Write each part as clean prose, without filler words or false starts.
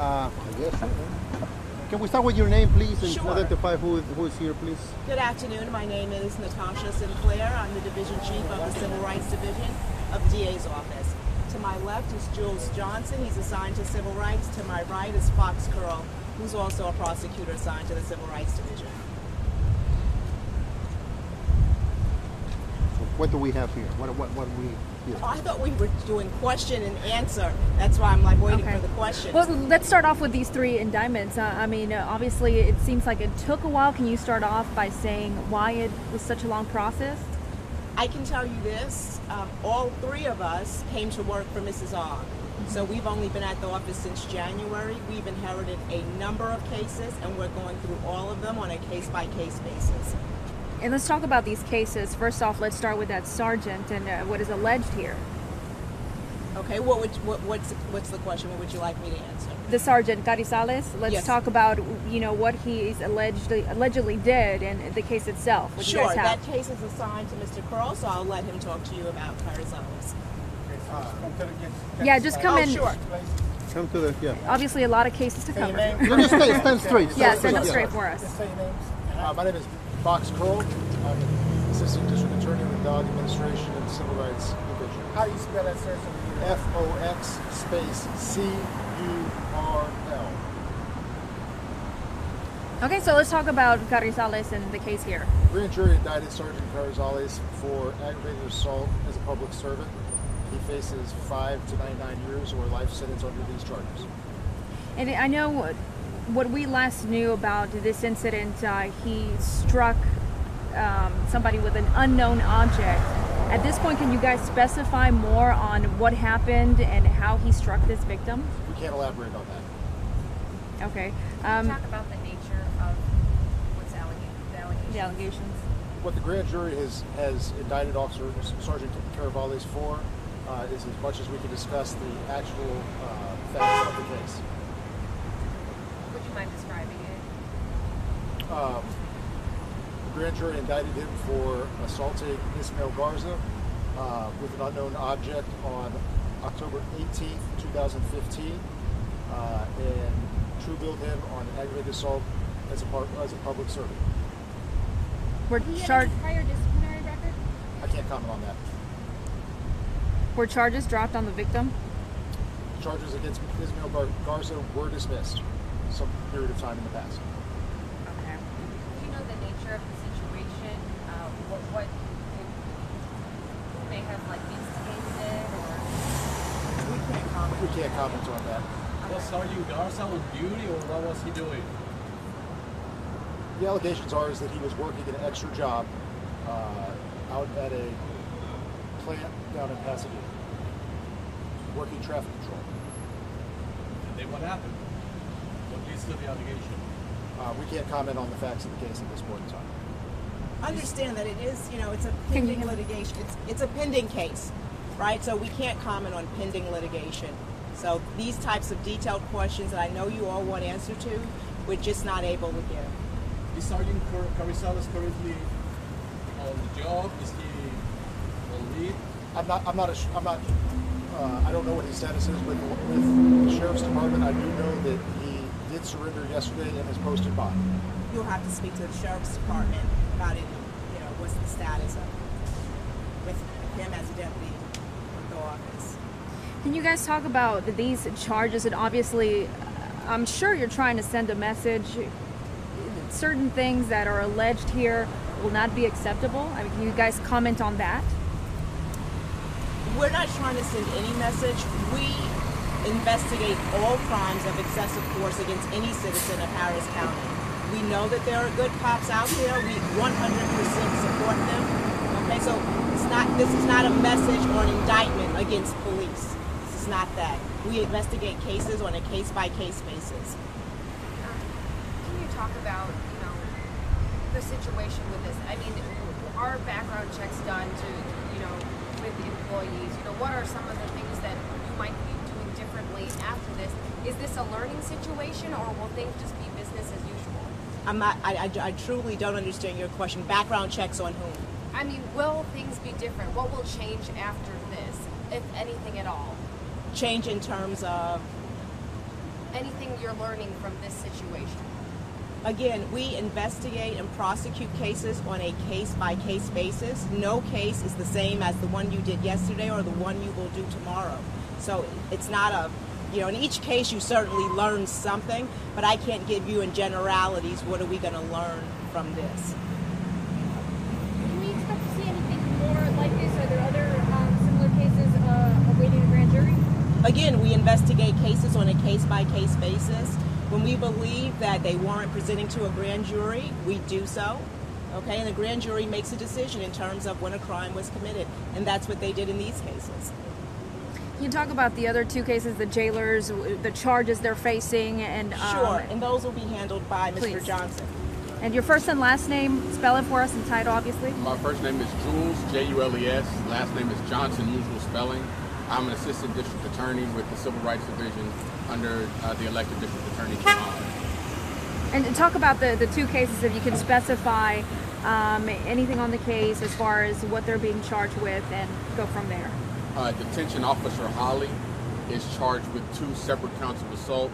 I guess so. Can we start with your name, please, and Sure. identify who is here, please? Good afternoon. My name is Natasha Sinclair. I'm the Division Chief of the Civil Rights Division of DA's office. To my left is Jules Johnson. He's assigned to Civil Rights. To my right is Fox Curl, who's also a prosecutor assigned to the Civil Rights Division. So what do we have here? What we here? Oh, I thought we were doing question and answer. That's why I'm like waiting for the question. Well, let's start off with these three indictments. Obviously, it seems like it took a while. Can you start off by saying why it was such a long process? I can tell you this, all three of us came to work for Mrs. Ogg. So we've only been at the office since January. We've inherited a number of cases, and we're going through all of them on a case-by-case basis. And let's talk about these cases. First off, let's start with that sergeant and what is alleged here. Okay, what's the question? What would you like me to answer? The sergeant Carrizales. Let's Yes. talk about what he's allegedly did and the case itself. What you Sure, guys have. that case is assigned to Mr. Curl, so I'll let him talk to you about Carrizales. Yeah, just come in. Sure. Come to the Obviously, a lot of cases to cover. You just stand straight. Yeah, stand up straight for us. Say your names. My name is Fox Curl. I'm Assistant District Attorney with Dog Administration and Civil Rights Division. How do you spell that, sir? Fox space CURL. Okay, so let's talk about Carrizales and the case here. Grand jury indicted Sergeant Carrizales for aggravated assault as a public servant. He faces 5 to 99 years or a life sentence under these charges. And I know what we last knew about this incident, he struck somebody with an unknown object. At this point, can you guys specify more on what happened and how he struck this victim? We can't elaborate on that. Okay. Can you talk about the nature of what's the allegations? The allegations. What the grand jury has indicted Officer Sergeant Carrizales for is as much as we can discuss the actual facts of the case. Would you mind describing it? The grand jury indicted him for assaulting Ismael Garza with an unknown object on October 18th, 2015, and true-billed him on aggravated assault as a public servant. Were He charged? had a prior disciplinary record? I can't comment on that. Were charges dropped on the victim? Charges against Ismael Garza were dismissed some period of time in the past. Okay. Do you know the nature of the situation? What may have instigated or? We can't comment on that. Was Sergeant Garza on duty or what was he doing? The allegations are is that he was working an extra job out at a plant down in Pasadena, working traffic control. And then what happened? What leads to the allegation? We can't comment on the facts of the case at this point in time. Understand that it is, it's a pending litigation. It's a pending case, right? So we can't comment on pending litigation. So these types of detailed questions that I know you all want answer to, we're just not able to give. Is Sergeant Carrizales currently on the job? Is he on leave? I don't know what his status is with the Sheriff's Department. I do know that he did surrender yesterday and is posted bond. You'll have to speak to the Sheriff's Department about it, what's the status of it with him as a deputy with the office. Can you guys talk about these charges? And obviously, I'm sure you're trying to send a message. Certain things that are alleged here will not be acceptable. I mean, can you guys comment on that? We're not trying to send any message. We investigate all crimes of excessive force against any citizen of Harris County. We know that there are good cops out there. We 100% support them. Okay, so this is not a message or an indictment against police. This is not that. We investigate cases on a case-by-case basis. Can you talk about, the situation with this? I mean, are background checks done to, with the employees? What are some of the things that you might be doing differently after this? Is this a learning situation, or will things just be business as usual? I truly don't understand your question. Background checks on whom? I mean, will things be different? What will change after this, if anything at all? Change in terms of anything you're learning from this situation? Again, we investigate and prosecute cases on a case-by-case basis. No case is the same as the one you did yesterday or the one you will do tomorrow. So it's not a, in each case you certainly learn something, but I can't give you in generalities what are we going to learn from this. Can we expect to see anything more like this? Are there other similar cases awaiting a grand jury? Again, we investigate cases on a case-by-case basis. When we believe that they warrant presenting to a grand jury, we do so. Okay, and the grand jury makes a decision in terms of when a crime was committed, and that's what they did in these cases. Can you talk about the other two cases, the jailers, the charges they're facing, and sure, and those will be handled by Mr. Please. Johnson. And your first and last name, spell it for us, and title, obviously. My first name is Jules, Jules. Last name is Johnson, usual spelling. I'm an assistant district attorney with the Civil Rights Division under the elected district attorney general. And talk about the two cases, if you can specify anything on the case as far as what they're being charged with, and go from there. Detention Officer Holly is charged with 2 separate counts of assault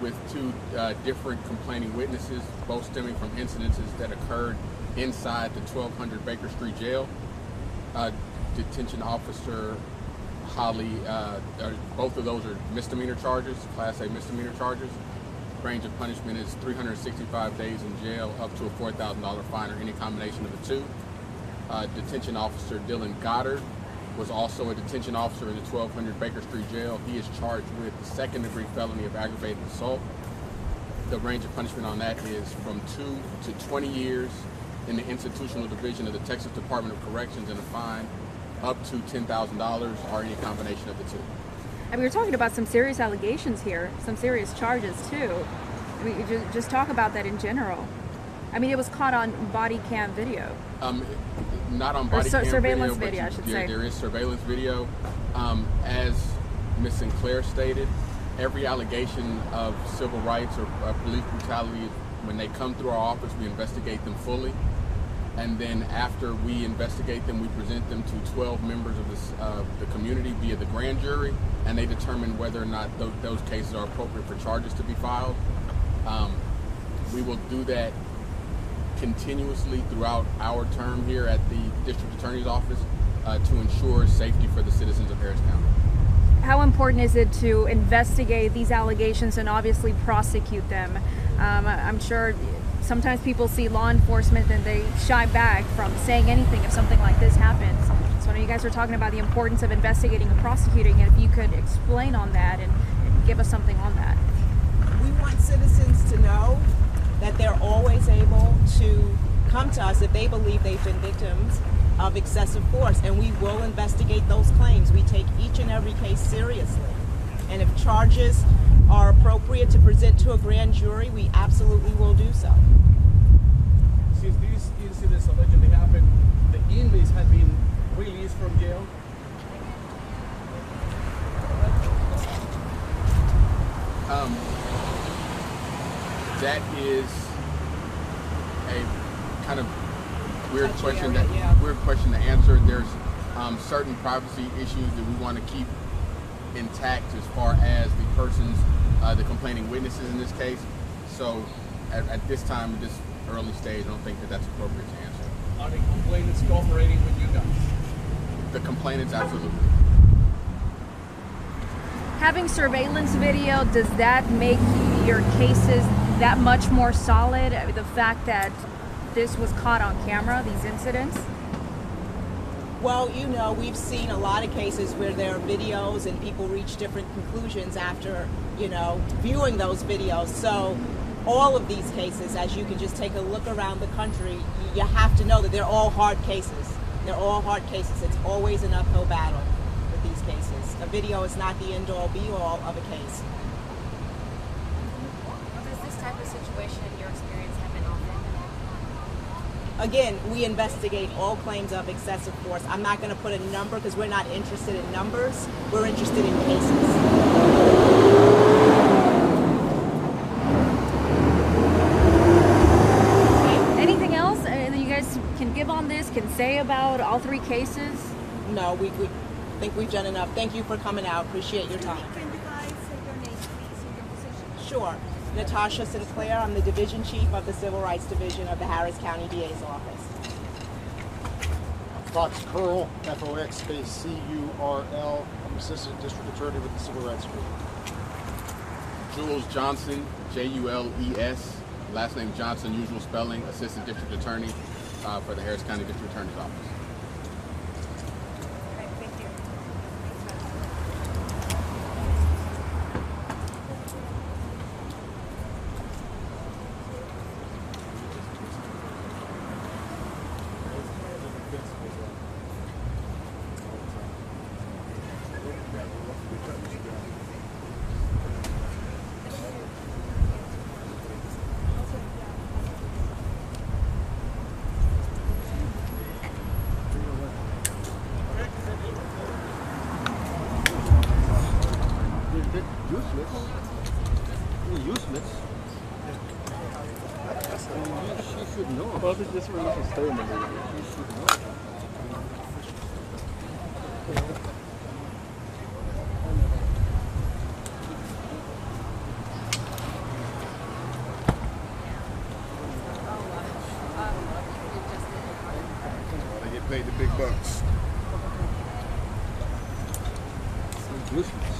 with 2 different complaining witnesses, both stemming from incidences that occurred inside the 1200 Baker Street Jail. Detention Officer Holly, both of those are misdemeanor charges, Class A misdemeanor charges. Range of punishment is 365 days in jail up to a $4,000 fine or any combination of the 2. Detention Officer Dylan Goddard was also a detention officer in the 1200 Baker Street Jail. He is charged with the 2nd-degree felony of aggravated assault. The range of punishment on that is from 2 to 20 years in the institutional division of the Texas Department of Corrections, and a fine up to $10,000 or any combination of the 2. I mean, we're talking about some serious allegations here, some serious charges too. I mean, just talk about that in general. I mean, it was caught on body cam video. Not on body cam surveillance video, I should say. There is surveillance video. As Ms. Sinclair stated, every allegation of civil rights or police brutality, when they come through our office, we investigate them fully. And then after we investigate them, we present them to 12 members of the community via the grand jury, and they determine whether or not those cases are appropriate for charges to be filed. We will do that continuously throughout our term here at the District Attorney's Office to ensure safety for the citizens of Harris County. How important is it to investigate these allegations and obviously prosecute them? I'm sure sometimes people see law enforcement and they shy back from saying anything if something like this happens. So I know you guys are talking about the importance of investigating and prosecuting, and if you could explain on that and give us something on that. We want citizens to know that they're always able to come to us if they believe they've been victims of excessive force, and we will investigate those claims. We take each and every case seriously, and if charges are appropriate to present to a grand jury, we absolutely will do so. Since these incidents allegedly happened, the inmates have been released from jail. That is a kind of weird question to answer. There's certain privacy issues that we want to keep intact as far as the persons, the complaining witnesses in this case. So at this time, at this early stage, I don't think that that's appropriate to answer. Are the complainants cooperating with you guys? The complainants, absolutely. Having surveillance video, does that make your cases that much more solid? I mean, the fact that this was caught on camera, these incidents? Well, we've seen a lot of cases where there are videos and people reach different conclusions after, viewing those videos. So all of these cases, as you can just take a look around the country, you have to know that they're all hard cases. They're all hard cases. It's always an uphill battle with these cases. A video is not the end-all, be-all of a case. Does this type of situation, in your experience, happen often? Again, we investigate all claims of excessive force. I'm not going to put a number because we're not interested in numbers. We're interested in cases. Can give on this, can say about all 3 cases? No, we think we've done enough. Thank you for coming out. Appreciate your time. Can you guys say your name, please, and your position? Sure. Natasha Sinclair, I'm the Division Chief of the Civil Rights Division of the Harris County DA's office. Fox Curl, F-O-X space C-U-R-L. I'm Assistant District Attorney with the Civil Rights Group. Jules Johnson, J-U-L-E-S, last name Johnson, usual spelling, Assistant District Attorney for the Harris County District Attorney's Office. Okay, thank you. Useless. She should know. Well, this is really a statement. She should know. They get paid the big bucks. Useless.